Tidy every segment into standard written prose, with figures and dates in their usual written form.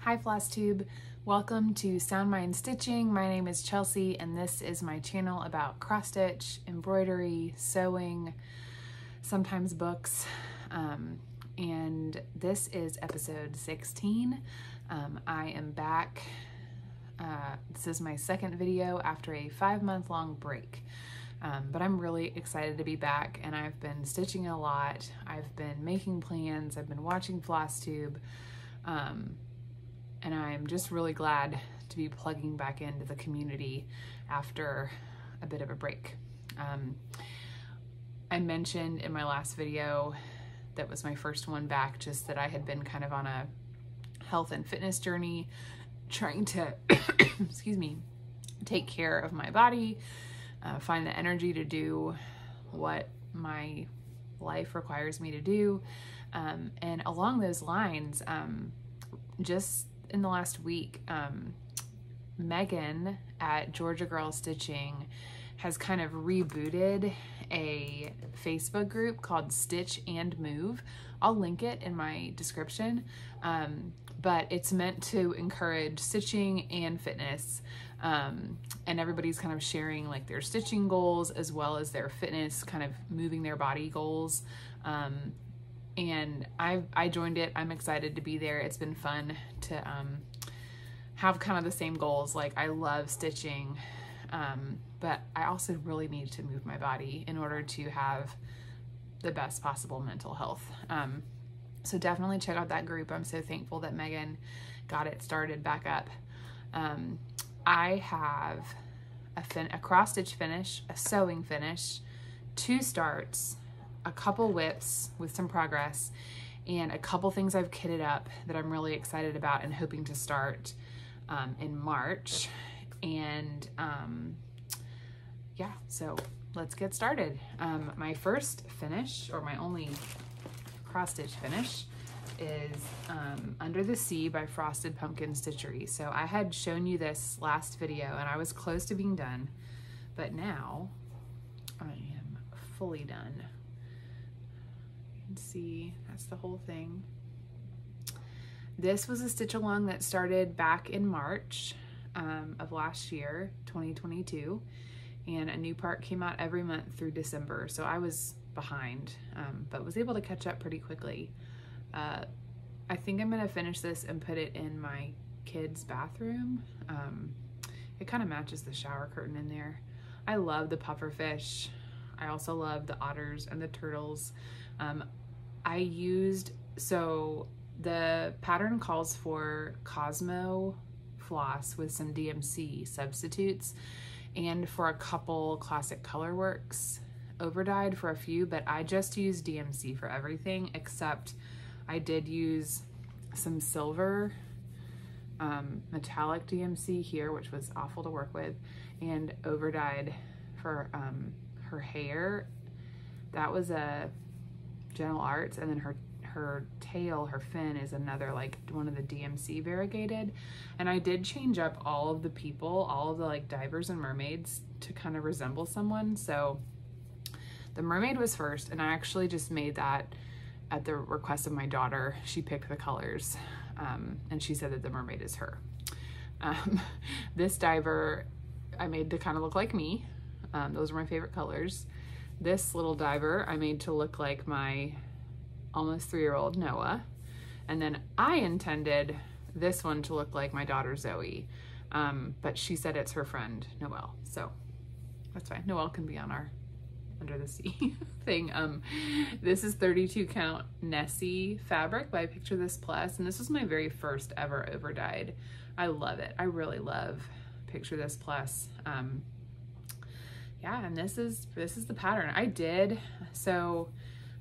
Hi FLOSSTUBE, welcome to Sound Mind Stitching. My name is Chelsea and this is my channel about cross stitch, embroidery, sewing, sometimes books, and this is episode 16. I am back. This is my second video after a 5-month-long break. But I'm really excited to be back, and I've been stitching a lot. I've been making plans, I've been watching FLOSSTUBE, and I'm just really glad to be plugging back into the community after a bit of a break. I mentioned in my last video that was my first one back, just that I had been kind of on a health and fitness journey, trying to, excuse me, take care of my body, find the energy to do what my life requires me to do. And along those lines, just in the last week, Megan at Georgia Girl Stitching has kind of rebooted a Facebook group called Stitch and Move. I'll link it in my description, but it's meant to encourage stitching and fitness. And everybody's kind of sharing like their stitching goals as well as their fitness, kind of moving their body goals. And I joined it. I'm excited to be there. It's been fun to have kind of the same goals. Like, I love stitching, but I also really need to move my body in order to have the best possible mental health. So definitely check out that group. I'm so thankful that Megan got it started back up. I have a cross stitch finish, a sewing finish, 2 starts, a couple whips with some progress, and a couple things I've kitted up that I'm really excited about and hoping to start in March. And yeah, so let's get started. My first finish, or my only cross stitch finish, is Under the Sea by Frosted Pumpkin Stitchery. So I had shown you this last video and I was close to being done, but now I am fully done. You can see that's the whole thing. This was a stitch along that started back in March of last year, 2022, and a new part came out every month through December. So I was behind, but was able to catch up pretty quickly. I think I'm gonna finish this and put it in my kids' bathroom. It kind of matches the shower curtain in there. I love the pufferfish. I also love the otters and the turtles. So the pattern calls for Cosmo floss with some DMC substitutes, and for a couple classic colorworks overdyed for a few, but I just use DMC for everything, except I did use some silver metallic DMC here, which was awful to work with, and overdyed for her hair. That was a Gentle Arts, and then her tail, her fin, is another, like, one of the DMC variegated. And I did change up all of the people, all of the like divers and mermaids, to kind of resemble someone. So the mermaid was first, and I actually just made that at the request of my daughter. She picked the colors, and she said that the mermaid is her. This diver I made to kind of look like me. Those are my favorite colors. This little diver I made to look like my almost 3-year-old Noah. And then I intended this one to look like my daughter Zoe, but she said it's her friend Noelle, so that's fine. Noelle can be on our Under the Sea thing. This is 32 count Nessie fabric by Picture This Plus, and this was my very first ever overdyed. I love it. I really love Picture This Plus. Yeah, and this is the pattern I did. So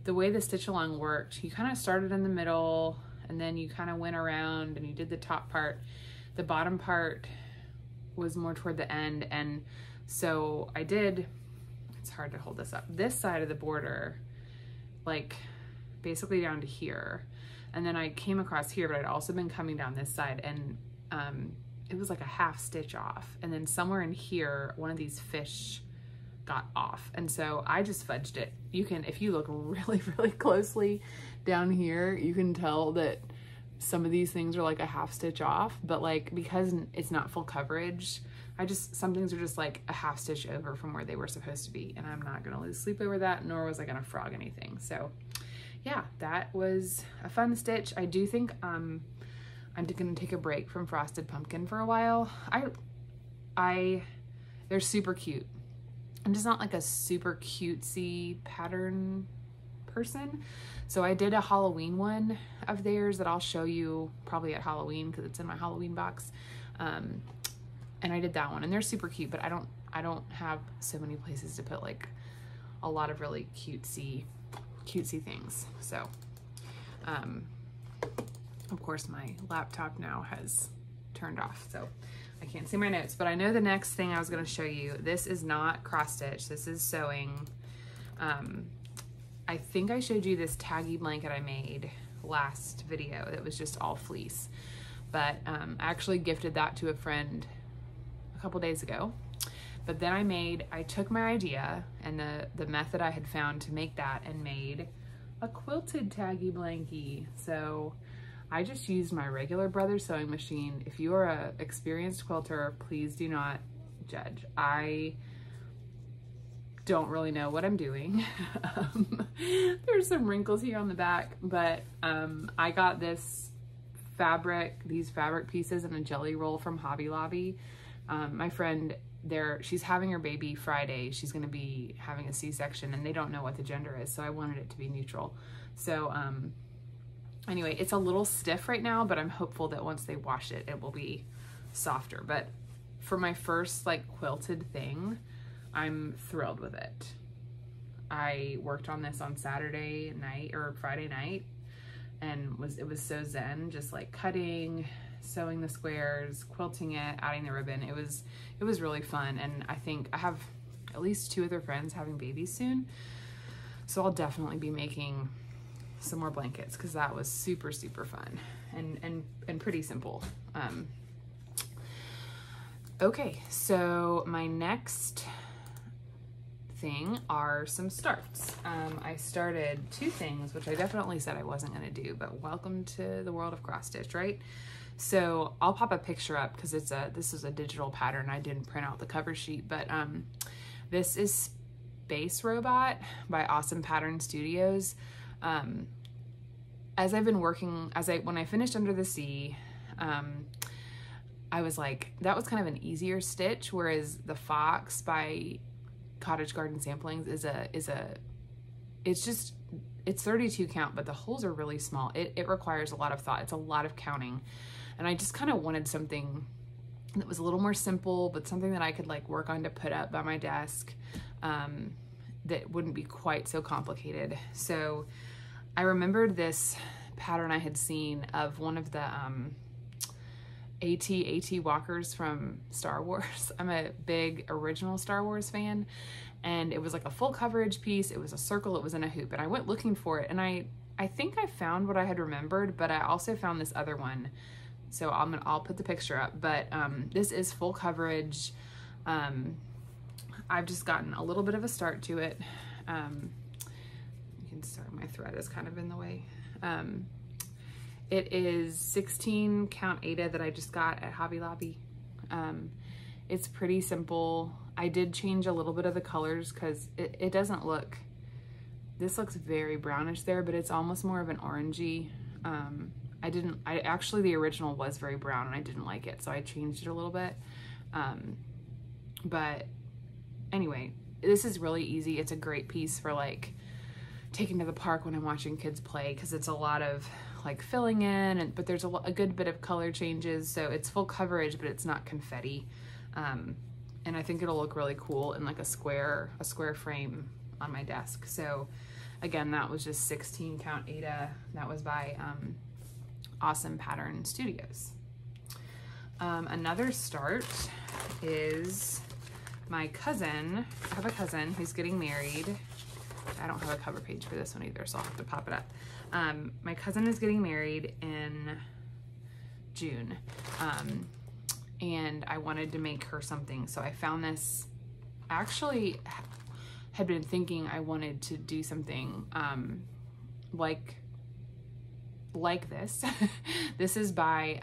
the way the stitch along worked, you kind of started in the middle, and then you kind of went around and you did the top part. The bottom part was more toward the end, and so I did, it's hard to hold this up, this side of the border, like basically down to here, and then I came across here, but I'd also been coming down this side, and it was like a half stitch off, and then somewhere in here one of these fish got off, and so I just fudged it. You can, if you look really closely down here, you can tell that some of these things are like a half stitch off, but like because it's not full coverage, some things are just like a half stitch over from where they were supposed to be, and I'm not gonna lose sleep over that, nor was I gonna frog anything. So yeah, that was a fun stitch. I do think I'm gonna take a break from Frosted Pumpkin for a while. They're super cute. I'm just not like a super cutesy pattern person. So I did a Halloween one of theirs that I'll show you probably at Halloween because it's in my Halloween box. And I did that one, and they're super cute, but I don't have so many places to put like a lot of really cutesy things. So of course my laptop now has turned off, so I can't see my notes, but I know the next thing I was going to show you, this is not cross stitch, this is sewing. I think I showed you this taggy blanket I made last video that was just all fleece, but I actually gifted that to a friend a couple days ago. But then I took my idea and the method I had found to make that and made a quilted taggy blankie. So I just used my regular Brothers sewing machine. If you are an experienced quilter, please do not judge. I don't really know what I'm doing. There's some wrinkles here on the back, but I got these fabric pieces in a jelly roll from Hobby Lobby. My friend she's having her baby Friday. She's gonna be having a C-section and they don't know what the gender is, so I wanted it to be neutral. So anyway, it's a little stiff right now, but I'm hopeful that once they wash it, it will be softer. But for my first like quilted thing, I'm thrilled with it. I worked on this on Saturday night or Friday night, and it was so zen, just like cutting, sewing the squares, quilting it, adding the ribbon. It was really fun, and I think I have at least 2 other friends having babies soon, so I'll definitely be making some more blankets because that was super fun and pretty simple. Okay, so my next thing are some starts. I started 2 things, which I definitely said I wasn't gonna do, but welcome to the world of cross stitch, right? So I'll pop a picture up because this is a digital pattern. I didn't print out the cover sheet, but this is Space Robot by Awesome Pattern Studios. As I've been working, when I finished Under the Sea, I was like, that was kind of an easier stitch, whereas the Fox by Cottage Garden Samplings it's 32 count, but the holes are really small. It requires a lot of thought. It's a lot of counting. And I just kind of wanted something that was a little more simple, but something that I could like work on to put up by my desk, that wouldn't be quite so complicated. So I remembered this pattern I had seen of one of the AT walkers from Star Wars. I'm a big original Star Wars fan, and it was like a full coverage piece. It was a circle, it was in a hoop, and I went looking for it, and I think I found what I had remembered, but I also found this other one. So I'll put the picture up, but this is full coverage. I've just gotten a little bit of a start to it. You can start, my thread is kind of in the way. It is 16 count Aida that I just got at Hobby Lobby. It's pretty simple. I did change a little bit of the colors because it doesn't look, this looks very brownish there, but it's almost more of an orangey. Actually the original was very brown and I didn't like it, so I changed it a little bit. But anyway, this is really easy. It's a great piece for like taking to the park when I'm watching kids play, because it's a lot of like filling in, but there's a good bit of color changes, so it's full coverage, but it's not confetti. And I think it'll look really cool in like a square frame on my desk. So again, that was just 16 count Aida. That was by Awesome Pattern Studios. Another start is my cousin. I have a cousin who's getting married. I don't have a cover page for this one either, so I'll have to pop it up. My cousin is getting married in June, and I wanted to make her something, so I found this. Actually had been thinking I wanted to do something like like this. This is by,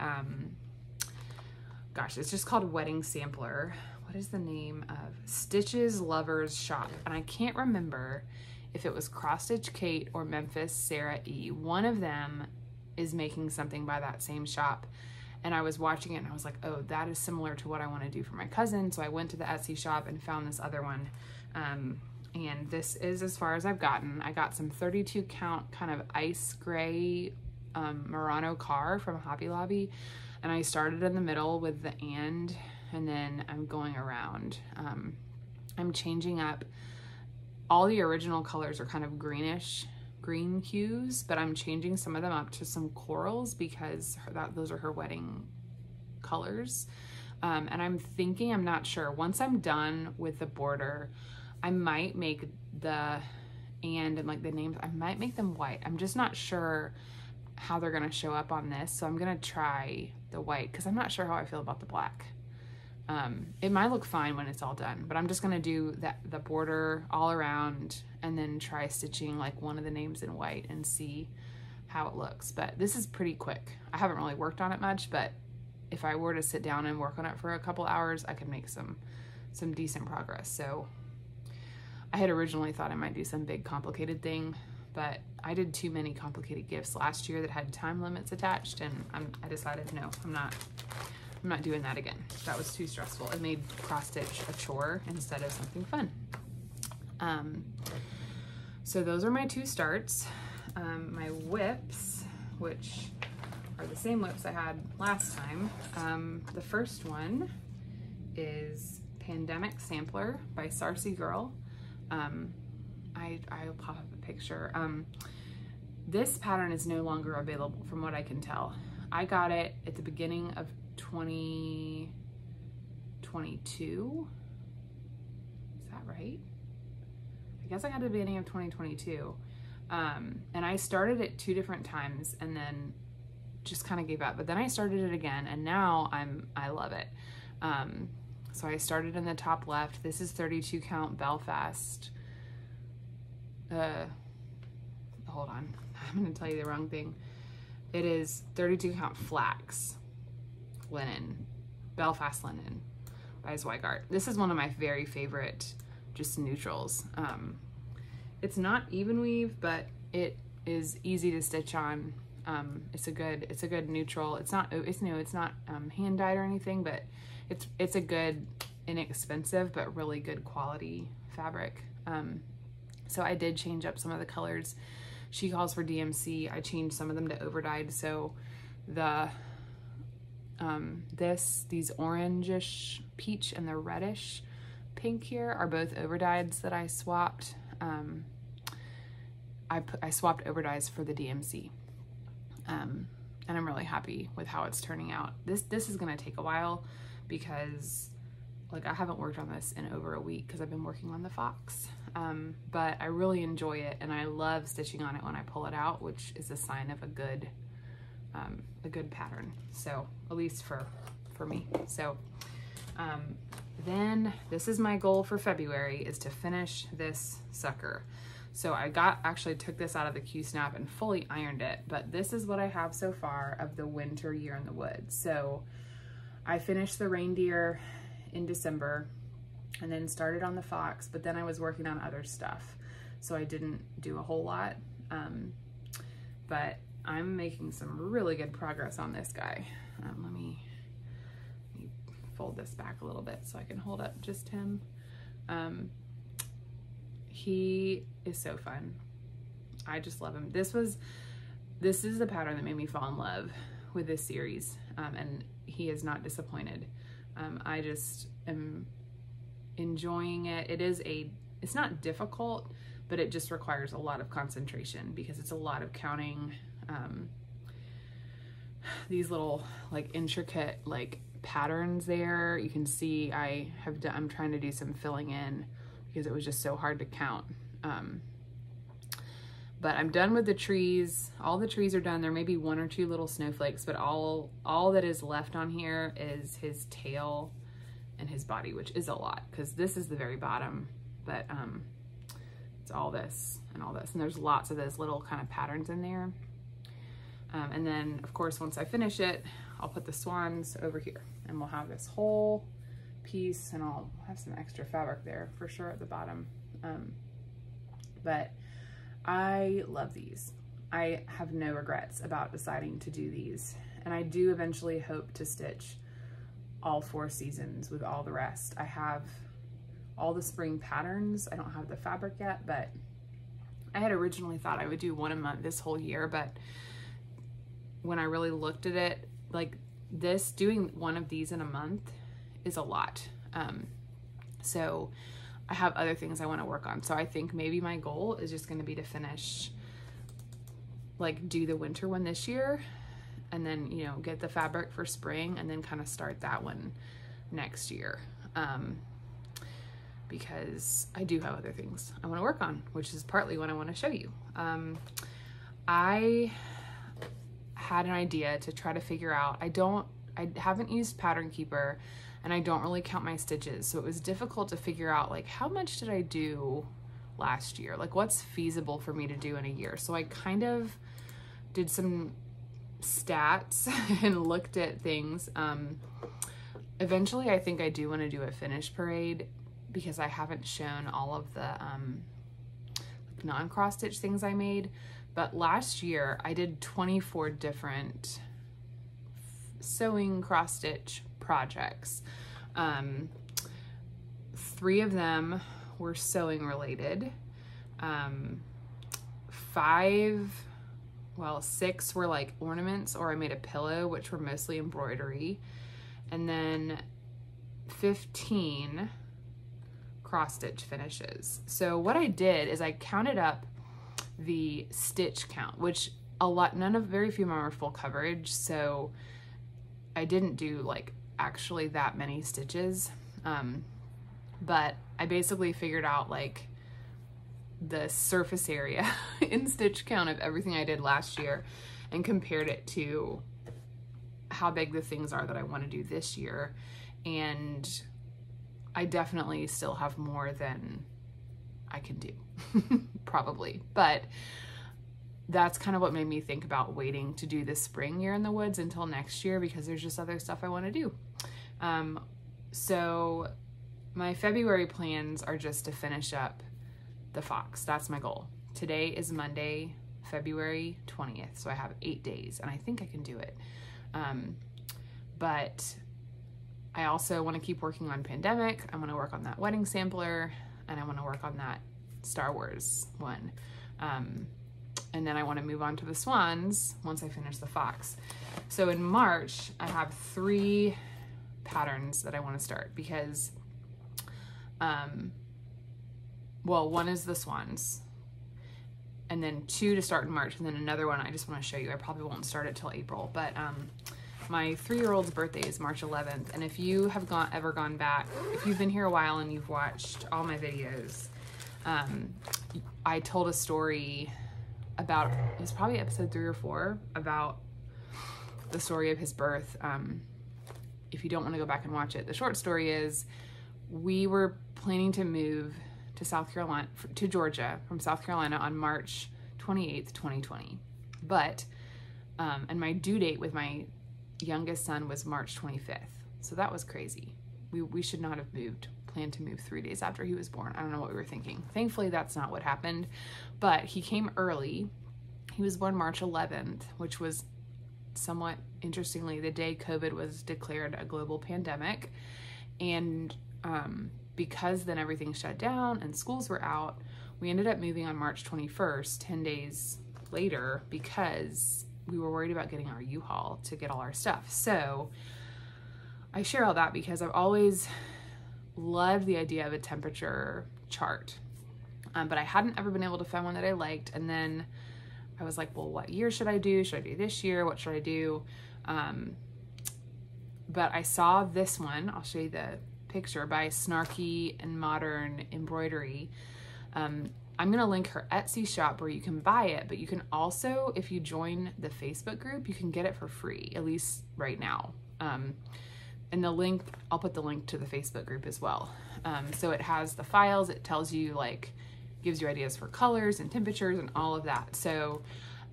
gosh, it's just called Wedding Sampler. What is the name of Stitches Lovers Shop? And I can't remember if it was Cross Stitch Kate or Memphis Sarah E. One of them is making something by that same shop. And I was watching it and I was like, oh, that is similar to what I want to do for my cousin. So I went to the Etsy shop and found this other one. And this is as far as I've gotten. I got some 32 count kind of ice gray Murano car from Hobby Lobby. And I started in the middle with the and then I'm going around. I'm changing up. All the original colors are kind of greenish, green hues, but I'm changing some of them up to some corals because those are her wedding colors. And I'm thinking, I'm not sure, once I'm done with the border, I might make the and like the names, I might make them white. I'm just not sure how they're gonna show up on this. So I'm gonna try the white because I'm not sure how I feel about the black. It might look fine when it's all done, but I'm just gonna do the border all around and then try stitching like one of the names in white and see how it looks. But this is pretty quick. I haven't really worked on it much, but if I were to sit down and work on it for a couple hours, I could make some decent progress. So I had originally thought I might do some big complicated thing, but I did too many complicated gifts last year that had time limits attached, and I decided no, I'm not doing that again. That was too stressful. It made cross stitch a chore instead of something fun. So those are my two starts. My whips, which are the same whips I had last time. The first one is Pandemic Sampler by Sarcy Girl. I'll pop up a picture. This pattern is no longer available from what I can tell. I got it at the beginning of 2022. Is that right? I guess I got it at the beginning of 2022. And I started it 2 different times and then just kind of gave up. But then I started it again and now I love it. So I started in the top left. This is 32 count Belfast. Hold on, I'm gonna tell you the wrong thing. It is 32 count flax linen, Belfast linen by Zweigart. This is one of my very favorite just neutrals. It's not even weave, but it is easy to stitch on. It's a good neutral. It's not hand dyed or anything, but it's a good, inexpensive but really good quality fabric. So I did change up some of the colors. She calls for DMC. I changed some of them to overdyed. So the these orangish peach and the reddish pink here are both overdyeds that I swapped. I swapped overdyes for the DMC. And I'm really happy with how it's turning out. This is gonna take a while because like I haven't worked on this in over a week because I've been working on the fox. But I really enjoy it and I love stitching on it when I pull it out, which is a sign of a good pattern. So at least for me. So then this is my goal for February, is to finish this sucker. So I actually took this out of the Q-snap and fully ironed it, but this is what I have so far of the winter year in the woods. So I finished the reindeer in December and then started on the fox, but then I was working on other stuff. So I didn't do a whole lot, but I'm making some really good progress on this guy. Let me fold this back a little bit so I can hold up just him. He is so fun. I just love him. This is the pattern that made me fall in love with this series, and he is not disappointed. I just am enjoying it. It's not difficult, but it just requires a lot of concentration because it's a lot of counting these little like intricate like patterns there. You can see I'm trying to do some filling in because it was just so hard to count. But I'm done with the trees. All the trees are done. There may be 1 or 2 little snowflakes, but all that is left on here is his tail and his body, which is a lot because this is the very bottom, but it's all this and all this. And there's lots of those little kind of patterns in there. And then of course, once I finish it, I'll put the swans over here and we'll have this whole piece, and I'll have some extra fabric there for sure at the bottom. But I love these. I have no regrets about deciding to do these. And I do eventually hope to stitch all 4 seasons with all the rest. I have all the spring patterns. I don't have the fabric yet, but I had originally thought I would do 1 a month this whole year, but when I really looked at it, like this, doing 1 of these in a month is a lot. So I have other things I want to work on. So I think maybe my goal is just going to be to finish, like do the winter one this year, and then, you know, get the fabric for spring, and then kind of start that one next year. Because I do have other things I want to work on, which is partly what I want to show you. I had an idea to try to figure out, I haven't used Pattern Keeper, and I don't really count my stitches. So it was difficult to figure out, like, how much did I do last year? Like, what's feasible for me to do in a year? So I kind of did some stats and looked at things. Eventually, I think I do want to do a finish parade, because I haven't shown all of the like non-cross stitch things I made. But last year I did 24 different sewing cross stitch projects. 3 of them were sewing related. 6 were like ornaments, or I made a pillow, which were mostly embroidery. And then 15 cross stitch finishes. So what I did is I counted up the stitch count, which very few of them are full coverage. So I didn't do like actually that many stitches. But I basically figured out like the surface area in stitch count of everything I did last year and compared it to how big the things are that I want to do this year. And I definitely still have more than I can do, probably. But that's kind of what made me think about waiting to do this spring Year in the Woods until next year, because there's just other stuff I want to do. So my February plans are just to finish up the fox. That's my goal. Today is Monday, February 20th. So I have 8 days, and I think I can do it. But I also want to keep working on Pandemic. I want to work on that wedding sampler, and I want to work on that Star Wars one. And then I want to move on to the swans once I finish the fox. So in March, I have 3 patterns that I want to start, because, well, one is the swans, and then 2 to start in March, and then another one I just want to show you. I probably won't start it till April, but my 3-year-old's birthday is March 11th, and if you have ever gone back, if you've been here a while and you've watched all my videos, I told a story about, it was probably episode 3 or 4, about the story of his birth. If you don't want to go back and watch it, the short story is we were planning to move to Georgia from South Carolina on March 28th, 2020. But, and my due date with my youngest son was March 25th. So that was crazy. We should not have planned to move 3 days after he was born. I don't know what we were thinking. Thankfully, that's not what happened, but he came early. He was born March 11th, which was somewhat interestingly the day COVID was declared a global pandemic. And because then everything shut down and schools were out, we ended up moving on March 21st, 10 days later, because we were worried about getting our U-Haul to get all our stuff. So I share all that because I've always loved the idea of a temperature chart, but I hadn't ever been able to find one that I liked. And then I was like, well, what year should I do? Should I do this year? What should I do? But I saw this one. I'll show you the picture, by Snarky and Modern Embroidery. I'm gonna link her Etsy shop where you can buy it, but you can also, if you join the Facebook group, you can get it for free, at least right now. And the link, I'll put the link to the Facebook group as well. So it has the files, it tells you, like, gives you ideas for colors and temperatures and all of that. So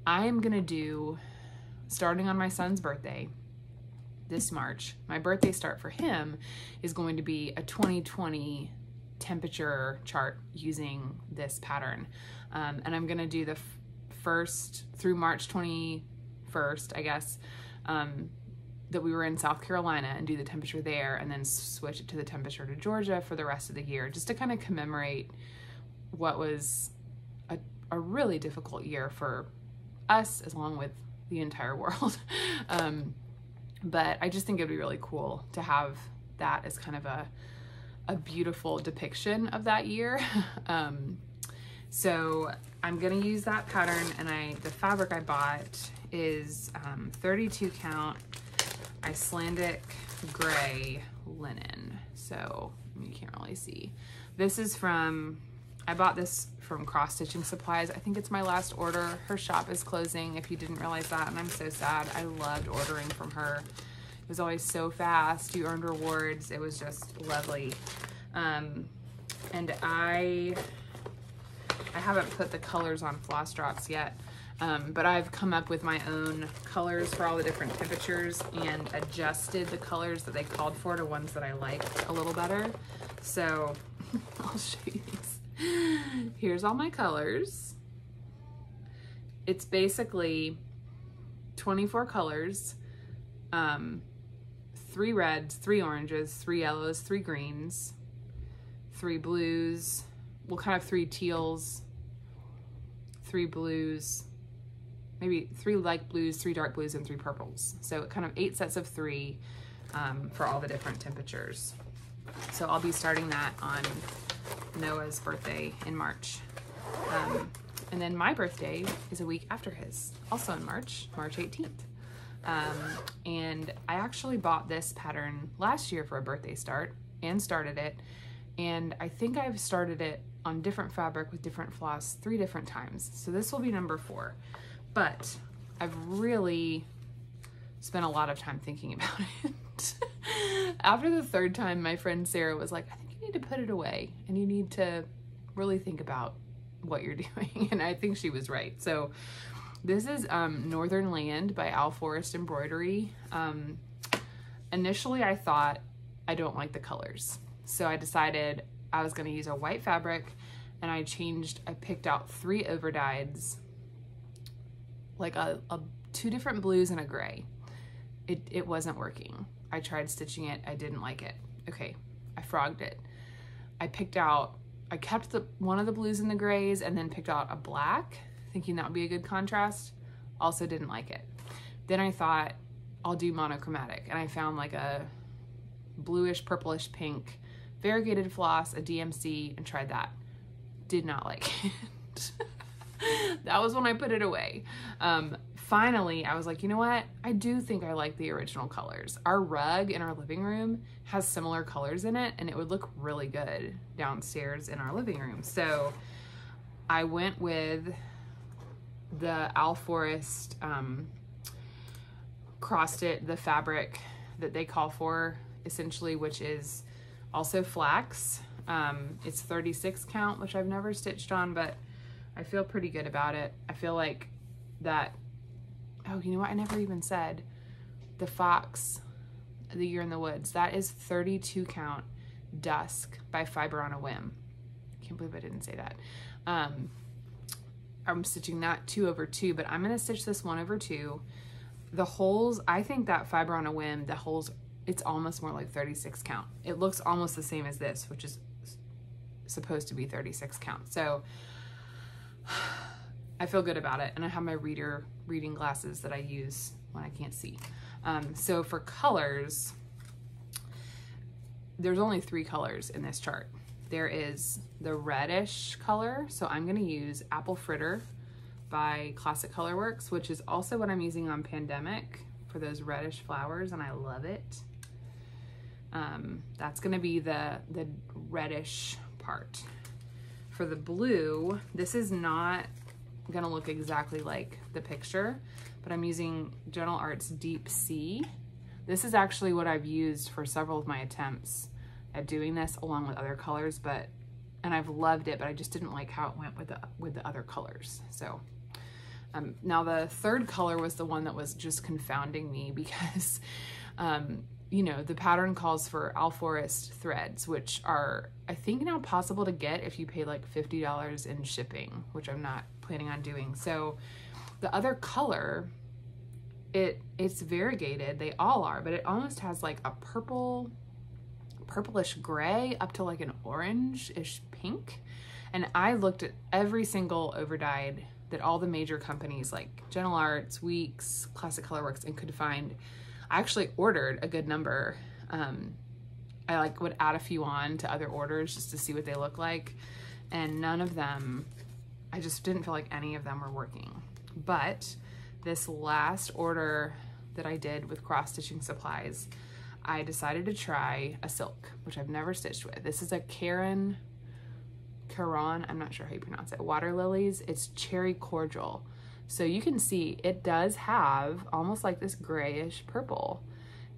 I'm gonna do starting on my son's birthday this March, my birthday start for him is going to be a 2020 temperature chart using this pattern. And I'm gonna do the first through March 21st, I guess, that we were in South Carolina, and do the temperature there, and then switch it to the temperature to Georgia for the rest of the year, just to kind of commemorate what was a really difficult year for us, as long with the entire world. But I just think it'd be really cool to have that as kind of a beautiful depiction of that year. So I'm gonna use that pattern, and the fabric I bought is 32 count Icelandic gray linen. So you can't really see. This is I bought this from Cross Stitching Supplies. I think it's my last order. Her shop is closing, if you didn't realize that, and I'm so sad. I loved ordering from her. It was always so fast. You earned rewards. It was just lovely. And I haven't put the colors on floss drops yet, but I've come up with my own colors for all the different temperatures and adjusted the colors that they called for to ones that I liked a little better. So I'll show you these. Here's all my colors. It's basically 24 colors, 3 reds, 3 oranges, 3 yellows, 3 greens, 3 blues, well, kind of 3 teals, 3 blues, maybe 3 light blues, 3 dark blues, and 3 purples. So kind of 8 sets of 3 for all the different temperatures. So I'll be starting that on Noah's birthday in March. And then my birthday is a week after his, also in March 18th. And I actually bought this pattern last year for a birthday start and started it. And I think I've started it on different fabric with different floss 3 different times. So this will be number 4. But I've really spent a lot of time thinking about it. After the 3rd time, my friend Sarah was like, I think you need to put it away and you need to really think about what you're doing. And I think she was right. So this is Northern Land by Al Forest Embroidery. Initially I thought I don't like the colors. So I decided I was gonna use a white fabric, and I picked out 3 overdyes, like 2 different blues and a gray. It wasn't working. I tried stitching it, I didn't like it. Okay, I frogged it. I kept one of the blues and the grays, and then picked out a black, thinking that would be a good contrast. Also didn't like it. Then I thought, I'll do monochromatic, and I found like a bluish, purplish, pink variegated floss, a DMC, and tried that. Did not like it. That was when I put it away. Finally, I was like, you know what? I do think I like the original colors. Our rug in our living room has similar colors in it, and it would look really good downstairs in our living room. So I went with the Al Forest the fabric that they call for, essentially, which is also flax. It's 36 count, which I've never stitched on, but I feel pretty good about it. I feel like that, oh, you know what? I never even said the Fox, The Year in the Woods. That is 32 count Dusk by Fiber on a Whim. I can't believe I didn't say that. I'm stitching that 2/2, but I'm gonna stitch this 1/2. The holes, I think that Fiber on a Whim, the holes, it's almost more like 36 count. It looks almost the same as this, which is supposed to be 36 count. So I feel good about it. And I have my reading glasses that I use when I can't see. So for colors, there's only 3 colors in this chart. There is the reddish color. So I'm gonna use Apple Fritter by Classic Colorworks, which is also what I'm using on Pandemic for those reddish flowers, and I love it. That's gonna be the reddish part. For the blue, this is not gonna look exactly like the picture, but I'm using Gentle Arts Deep Sea. This is actually what I've used for several of my attempts at doing this, along with other colors, and I've loved it, but I just didn't like how it went with the other colors. So Now the third color was the one that was just confounding me because, you know, the pattern calls for alforest threads, which are, I think, now possible to get if you pay like $50 in shipping, which I'm not planning on doing. So the other color, it's variegated, they all are, but it almost has like a purplish gray up to like an orange-ish pink. And I looked at every single overdyed that all the major companies like Gentle Arts, Weeks, Classic Colorworks, and could find. I actually ordered a good number. I like would add a few on to other orders just to see what they look like. And none of them, I just didn't feel like any of them were working. But this last order that I did with Cross Stitching Supplies, I decided to try a silk, which I've never stitched with. This is a Caron, I'm not sure how you pronounce it, Water Lilies. It's Cherry Cordial. So you can see it does have almost like this grayish purple.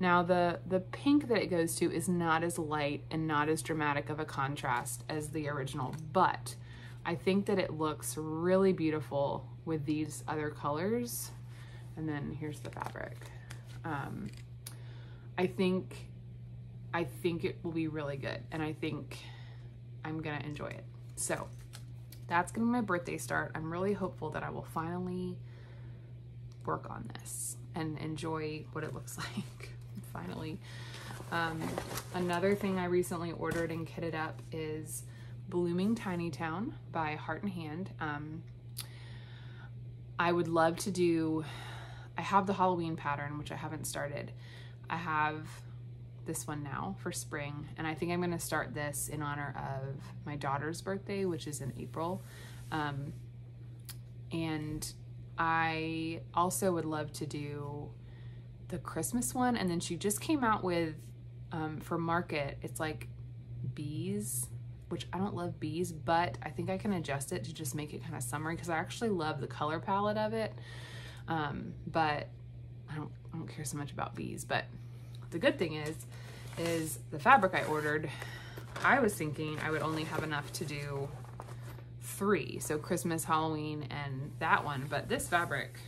Now the pink that it goes to is not as light and not as dramatic of a contrast as the original, but I think that it looks really beautiful with these other colors. And then here's the fabric. I think it will be really good, and I think I'm gonna enjoy it. So that's gonna be my birthday start. I'm really hopeful that I will finally work on this and enjoy what it looks like. Finally. Another thing I recently ordered and kitted up is Blooming Tiny Town by Heart and Hand. I would love to do, I have the Halloween pattern, which I haven't started. I have this one now for spring, and I think I'm going to start this in honor of my daughter's birthday, which is in April. And I also would love to do the Christmas one, and then she just came out with, for market, it's like bees, which I don't love bees, but I think I can adjust it to just make it kind of summery, because I actually love the color palette of it. But I don't care so much about bees. But the good thing is the fabric I ordered, I was thinking I would only have enough to do 3, so Christmas, Halloween, and that one. But this fabric,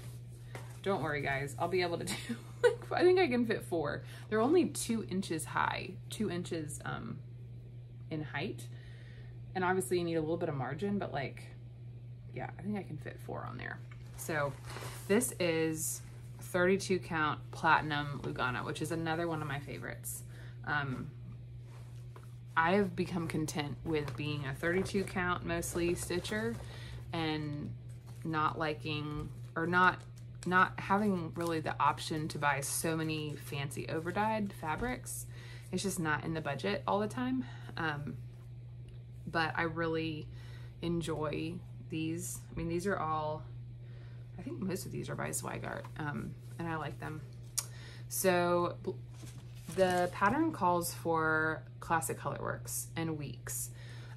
don't worry guys, I'll be able to do, like, I think I can fit 4. They're only 2 inches high, 2 inches in height, and obviously you need a little bit of margin, but like, yeah, I think I can fit 4 on there. So this is 32 count platinum Lugana, which is another one of my favorites. I have become content with being a 32 count mostly stitcher and not liking, or not having really the option to buy so many fancy overdyed fabrics. It's just not in the budget all the time. But I really enjoy these. I mean, these are all, I think most of these are by Zweigart, and I like them. So the pattern calls for Classic Colorworks and Weeks.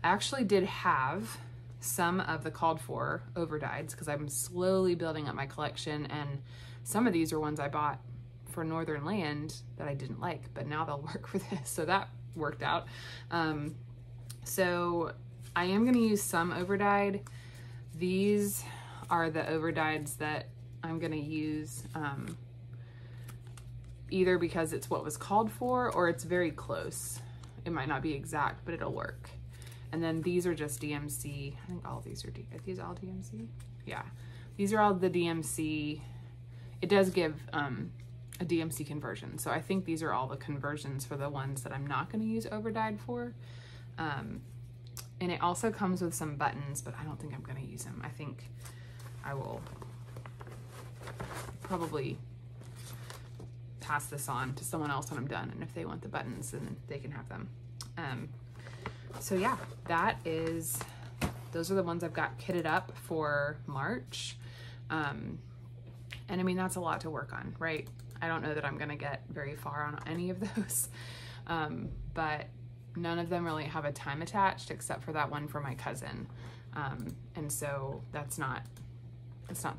I actually did have some of the called for overdyeds because I'm slowly building up my collection, and some of these are ones I bought for Northern Land that I didn't like, but now they'll work for this, so that worked out. So I am going to use some overdyed. These are the overdyeds that I'm going to use, either because it's what was called for or it's very close. It might not be exact, but it'll work. And then these are just DMC. I think all these are these all DMC? Yeah, these are all the DMC. It does give a DMC conversion, so I think these are all the conversions for the ones that I'm not going to use overdyed for. And it also comes with some buttons, but I don't think I'm going to use them. I think I will probably pass this on to someone else when I'm done, and if they want the buttons, then they can have them. So yeah, those are the ones I've got kitted up for March. And I mean, that's a lot to work on, right? I don't know that I'm gonna get very far on any of those, but none of them really have a time attached except for that one for my cousin. And so that's not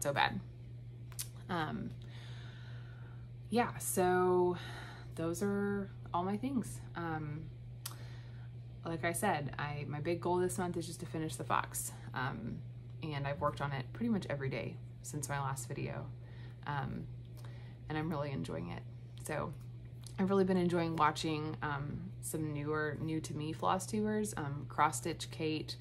so bad. Yeah, so those are all my things. Like I said, my big goal this month is just to finish the fox. and I've worked on it pretty much every day since my last video, and I'm really enjoying it. So I've really been enjoying watching some new to me floss tubers, Cross Stitch Kate,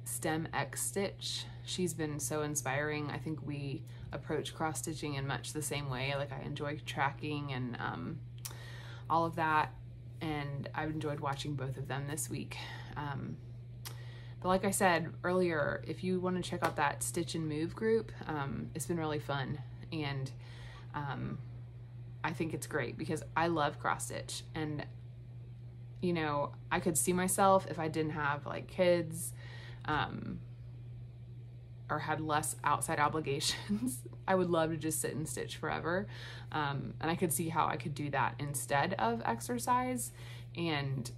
Stem X Stitch. She's been so inspiring. I think we approach cross stitching in much the same way. Like, I enjoy tracking and all of that, and I've enjoyed watching both of them this week. But like I said earlier, if you want to check out that Stitch and Move group, it's been really fun, and I think it's great because I love cross stitch, and you know, I could see myself if I didn't have like kids or had less outside obligations. I would love to just sit and stitch forever, and I could see how I could do that instead of exercise, and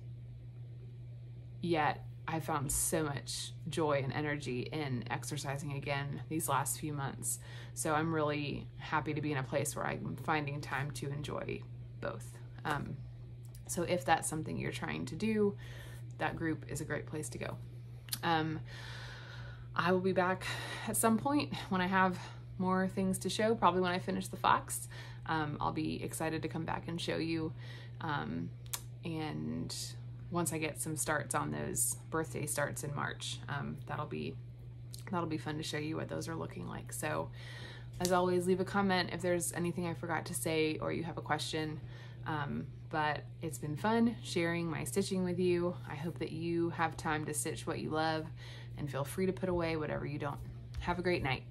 yet I found so much joy and energy in exercising again these last few months. So I'm really happy to be in a place where I'm finding time to enjoy both. So if that's something you're trying to do, that group is a great place to go. I will be back at some point when I have more things to show, probably when I finish the fox. I'll be excited to come back and show you. And once I get some starts on those birthday starts in March, that'll be fun to show you what those are looking like. So as always, leave a comment if there's anything I forgot to say or you have a question. But it's been fun sharing my stitching with you. I hope that you have time to stitch what you love and feel free to put away whatever you don't. Have a great night.